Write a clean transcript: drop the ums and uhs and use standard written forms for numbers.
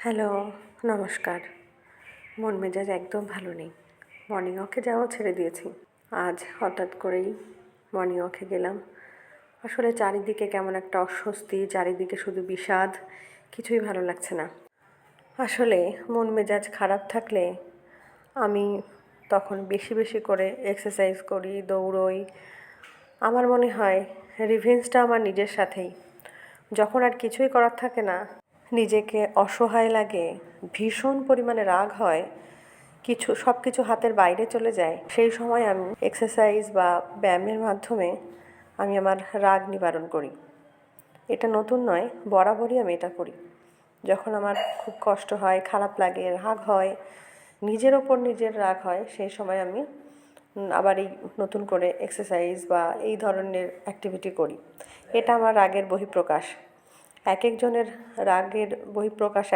Hello, নমস্কার। মন মেজাজ একদম ভালো নেই। মর্নিং ওয়াকে যাওয়াও ছেড়ে দিয়েছি। আজ হঠাৎ করেই মর্নিং ওয়াকে গেলাম। আসলে চারিদিকে কেমন একটা অস্বস্তি, চারিদিকে শুধু বিষাদ, কিছুই ভালো লাগছে না। আসলে মন মেজাজ খারাপ থাকলে আমি তখন বেশি বেশি করে এক্সারসাইজ করি, দৌড়ই। আমার মনে হয় রিভেঞ্জটা আমার নিজের সাথেই। যখন আর কিছুই করার থাকে না, নিজেকে অসহায় লাগে, ভীষণ পরিমাণে রাগ হয়, সব কিছু হাতের বাইরে চলে যায়, সেই সময় আমি এক্সারসাইজ বা ব্যায়ামের মাধ্যমে আমি আমার রাগ নিবারণ করি। এটা নতুন নয়, বরাবরই আমি এটা করি। যখন আমার খুব কষ্ট হয়, খারাপ লাগে, রাগ হয়, নিজের ওপর নিজের রাগ হয়, সেই সময় আমি আবার এই নতুন করে এক্সারসাইজ বা এই ধরনের অ্যাক্টিভিটি করি। এটা আমার রাগের বহিঃপ্রকাশ। এক একজনের রাগের বহিঃপ্রকাশ